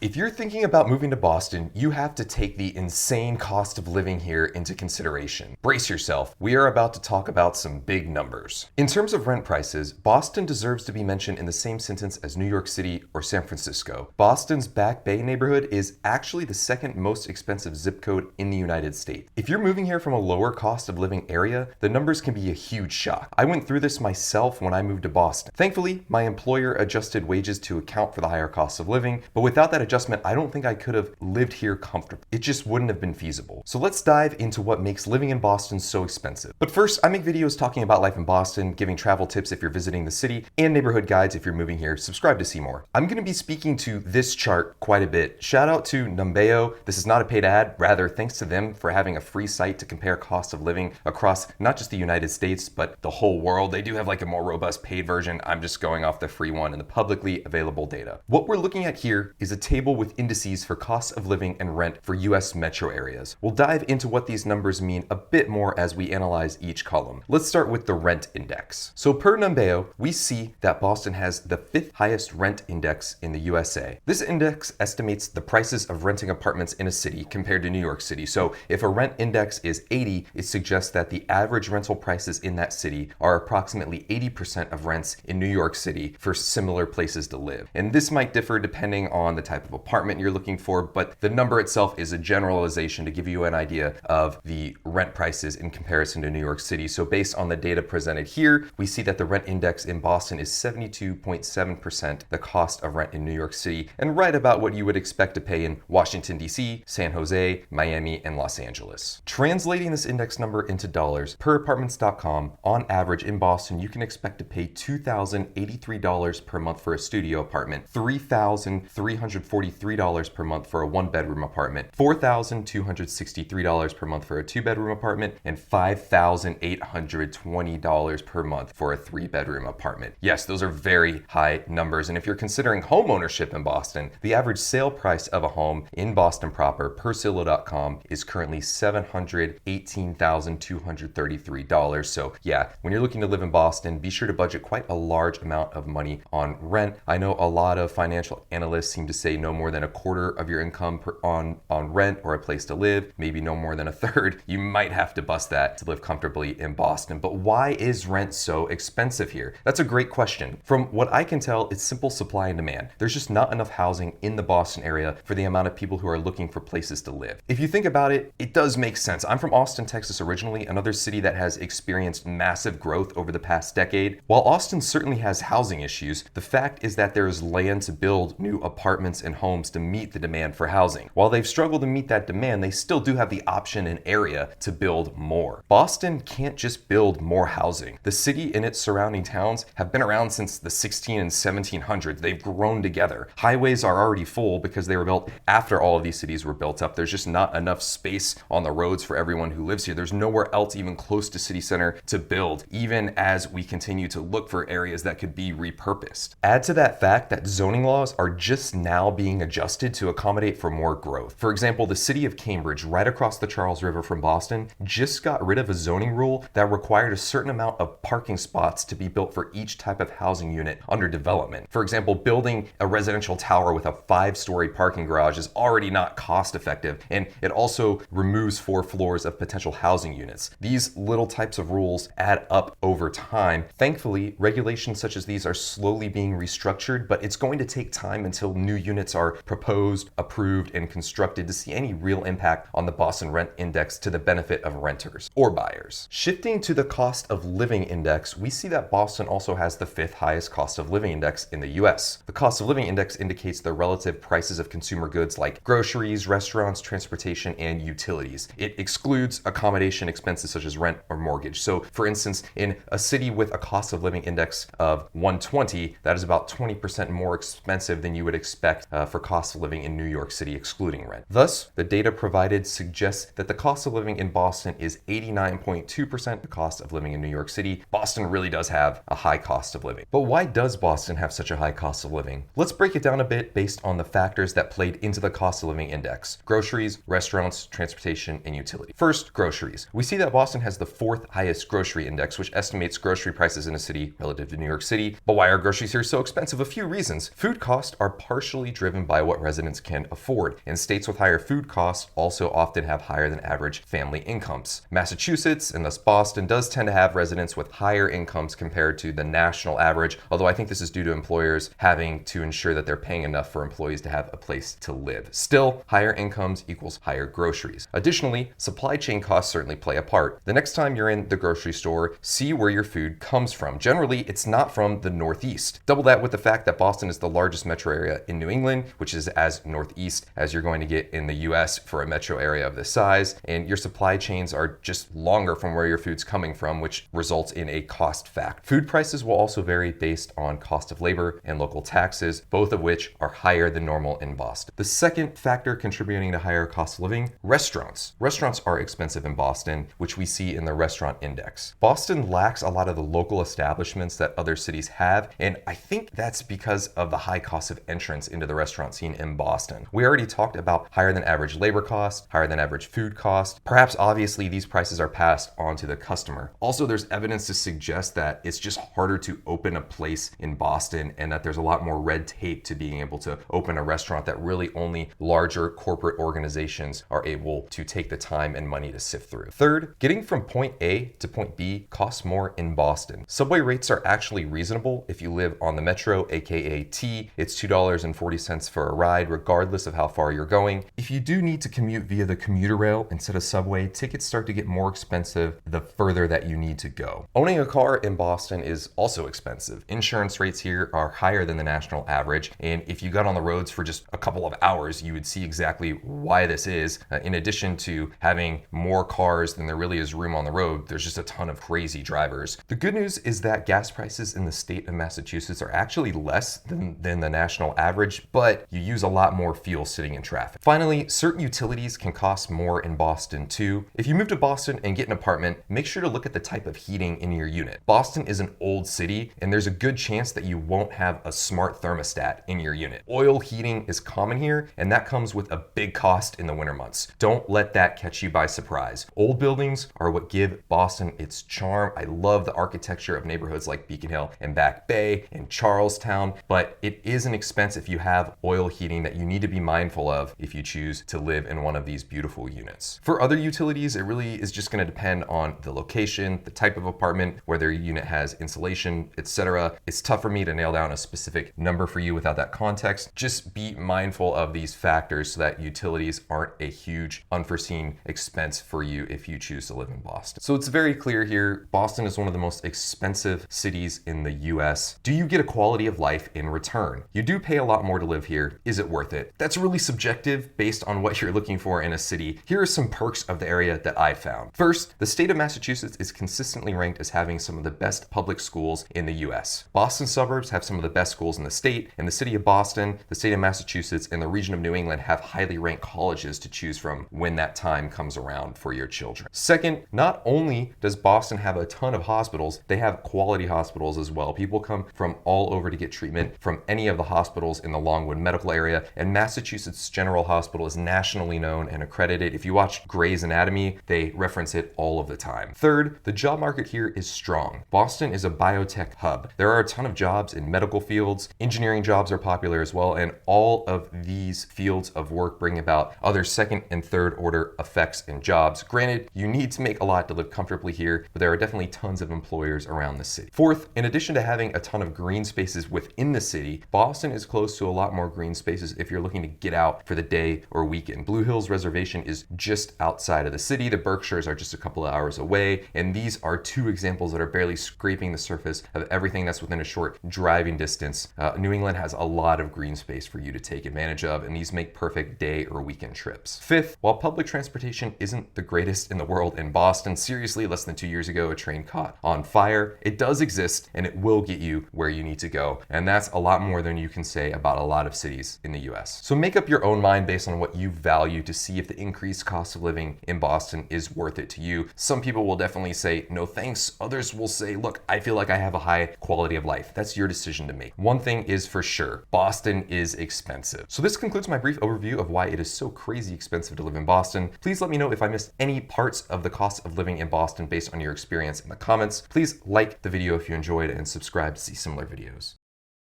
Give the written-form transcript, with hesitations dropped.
If you're thinking about moving to Boston, you have to take the insane cost of living here into consideration. Brace yourself, we are about to talk about some big numbers. In terms of rent prices, Boston deserves to be mentioned in the same sentence as New York City or San Francisco. Boston's Back Bay neighborhood is actually the second most expensive zip code in the United States. If you're moving here from a lower cost of living area, the numbers can be a huge shock. I went through this myself when I moved to Boston. Thankfully, my employer adjusted wages to account for the higher cost of living, but without that adjustment, I don't think I could have lived here comfortably. It just wouldn't have been feasible. So let's dive into what makes living in Boston so expensive. But first, I make videos talking about life in Boston, giving travel tips if you're visiting the city, and neighborhood guides if you're moving here. Subscribe to see more. I'm going to be speaking to this chart quite a bit. Shout out to Numbeo. This is not a paid ad, rather thanks to them for having a free site to compare cost of living across not just the United States, but the whole world. They do have like a more robust paid version. I'm just going off the free one and the publicly available data. What we're looking at here is a table with indices for cost of living and rent for US metro areas. We'll dive into what these numbers mean a bit more as we analyze each column. Let's start with the rent index. So per Numbeo, we see that Boston has the 5th highest rent index in the USA. This index estimates the prices of renting apartments in a city compared to New York City. So if a rent index is 80, it suggests that the average rental prices in that city are approximately 80% of rents in New York City for similar places to live. And this might differ depending on the type of apartment you're looking for, but the number itself is a generalization to give you an idea of the rent prices in comparison to New York City. So based on the data presented here, we see that the rent index in Boston is 72.7% the cost of rent in New York City, and right about what you would expect to pay in Washington, D.C., San Jose, Miami, and Los Angeles. Translating this index number into dollars, per apartments.com, on average in Boston, you can expect to pay $2,083 per month for a studio apartment, $3,343 per month for a one-bedroom apartment, $4,263 per month for a two-bedroom apartment, and $5,820 per month for a three-bedroom apartment. Yes, those are very high numbers, and if you're considering home ownership in Boston, the average sale price of a home in Boston proper per Zillow.com is currently $718,233. So yeah, when you're looking to live in Boston, be sure to budget quite a large amount of money on rent. I know a lot of financial analysts seem to say no more than a quarter of your income on rent or a place to live, maybe no more than a third. You might have to bust that to live comfortably in Boston. But why is rent so expensive here? That's a great question. From what I can tell, it's simple supply and demand. There's just not enough housing in the Boston area for the amount of people who are looking for places to live. If you think about it, it does make sense. I'm from Austin, Texas originally, another city that has experienced massive growth over the past decade. While Austin certainly has housing issues, the fact is that there is land to build new apartments and homes to meet the demand for housing. While they've struggled to meet that demand, they still do have the option and area to build more. Boston can't just build more housing. The city and its surrounding towns have been around since the 16 and 1700s. They've grown together. Highways are already full because they were built after all of these cities were built up. There's just not enough space on the roads for everyone who lives here. There's nowhere else even close to city center to build, even as we continue to look for areas that could be repurposed. Add to that fact that zoning laws are just now being adjusted to accommodate for more growth. For example, the city of Cambridge, right across the Charles River from Boston, just got rid of a zoning rule that required a certain amount of parking spots to be built for each type of housing unit under development. For example, building a residential tower with a 5-story parking garage is already not cost effective, and it also removes 4 floors of potential housing units. These little types of rules add up over time. Thankfully, regulations such as these are slowly being restructured, but it's going to take time until new units are proposed, approved, and constructed to see any real impact on the Boston Rent Index to the benefit of renters or buyers. Shifting to the cost of living index, we see that Boston also has the 5th highest cost of living index in the US. The cost of living index indicates the relative prices of consumer goods like groceries, restaurants, transportation, and utilities. It excludes accommodation expenses such as rent or mortgage. So for instance, in a city with a cost of living index of 120, that is about 20% more expensive than you would expect for cost of living in New York City, excluding rent. Thus, the data provided suggests that the cost of living in Boston is 89.2% the cost of living in New York City. Boston really does have a high cost of living. But why does Boston have such a high cost of living? Let's break it down a bit based on the factors that played into the cost of living index: groceries, restaurants, transportation, and utility. First, groceries. We see that Boston has the 4th highest grocery index, which estimates grocery prices in a city relative to New York City. But why are groceries here so expensive? A few reasons. Food costs are partially driven driven by what residents can afford, and states with higher food costs also often have higher than average family incomes. Massachusetts, and thus Boston, does tend to have residents with higher incomes compared to the national average, although I think this is due to employers having to ensure that they're paying enough for employees to have a place to live. Still, higher incomes equals higher groceries. Additionally, supply chain costs certainly play a part. The next time you're in the grocery store, see where your food comes from. Generally, it's not from the Northeast. Double that with the fact that Boston is the largest metro area in New England, which is as northeast as you're going to get in the US for a metro area of this size, and your supply chains are just longer from where your food's coming from, which results in a cost fact. Food prices will also vary based on cost of labor and local taxes, both of which are higher than normal in Boston. The second factor contributing to higher cost of living, restaurants. Restaurants are expensive in Boston, which we see in the restaurant index. Boston lacks a lot of the local establishments that other cities have, and I think that's because of the high cost of entrance into the restaurant scene in Boston. We already talked about higher than average labor cost, higher than average food cost. Perhaps obviously these prices are passed on to the customer. Also, there's evidence to suggest that it's just harder to open a place in Boston and that there's a lot more red tape to being able to open a restaurant that really only larger corporate organizations are able to take the time and money to sift through. Third, getting from point A to point B costs more in Boston. Subway rates are actually reasonable if you live on the metro, aka T. It's $2.40 for a ride, regardless of how far you're going. If you do need to commute via the commuter rail instead of subway, tickets start to get more expensive the further that you need to go. Owning a car in Boston is also expensive. Insurance rates here are higher than the national average, and if you got on the roads for just a couple of hours, you would see exactly why this is. In addition to having more cars than there really is room on the road, there's just a ton of crazy drivers. The good news is that gas prices in the state of Massachusetts are actually less than the national average, but you use a lot more fuel sitting in traffic. Finally, certain utilities can cost more in Boston too. If you move to Boston and get an apartment, make sure to look at the type of heating in your unit. Boston is an old city, and there's a good chance that you won't have a smart thermostat in your unit. Oil heating is common here, and that comes with a big cost in the winter months. Don't let that catch you by surprise. Old buildings are what give Boston its charm. I love the architecture of neighborhoods like Beacon Hill and Back Bay and Charlestown, but it is an expense if you have oil heating that you need to be mindful of if you choose to live in one of these beautiful units. For other utilities, it really is just going to depend on the location, the type of apartment, whether your unit has insulation, etc. It's tough for me to nail down a specific number for you without that context. Just be mindful of these factors so that utilities aren't a huge unforeseen expense for you if you choose to live in Boston. So it's very clear here, Boston is one of the most expensive cities in the US. Do you get a quality of life in return? You do pay a lot more to live here. Is it worth it? That's really subjective based on what you're looking for in a city. Here are some perks of the area that I found. First, the state of Massachusetts is consistently ranked as having some of the best public schools in the US. Boston suburbs have some of the best schools in the state, and the city of Boston, the state of Massachusetts, and the region of New England have highly ranked colleges to choose from when that time comes around for your children. Second, not only does Boston have a ton of hospitals, they have quality hospitals as well. People come from all over to get treatment from any of the hospitals in the Longwood medical area, and Massachusetts General Hospital is nationally known and accredited. If you watch Grey's Anatomy, they reference it all of the time. Third, the job market here is strong. Boston is a biotech hub. There are a ton of jobs in medical fields. Engineering jobs are popular as well, and all of these fields of work bring about other second and third order effects and jobs. Granted, you need to make a lot to live comfortably here, but there are definitely tons of employers around the city. Fourth, in addition to having a ton of green spaces within the city, Boston is close to a lot more green spaces if you're looking to get out for the day or weekend. Blue Hills Reservation is just outside of the city. The Berkshires are just a couple of hours away, and these are two examples that are barely scraping the surface of everything that's within a short driving distance. New England has a lot of green space for you to take advantage of, and these make perfect day or weekend trips. Fifth, while public transportation isn't the greatest in the world in Boston, seriously, less than 2 years ago, a train caught on fire. It does exist, and it will get you where you need to go, and that's a lot more than you can say about a lot of cities in the US. So make up your own mind based on what you value to see if the increased cost of living in Boston is worth it to you. Some people will definitely say, no thanks. Others will say, look, I feel like I have a high quality of life. That's your decision to make. One thing is for sure, Boston is expensive. So this concludes my brief overview of why it is so crazy expensive to live in Boston. Please let me know if I missed any parts of the cost of living in Boston based on your experience in the comments. Please like the video if you enjoyed and subscribe to see similar videos.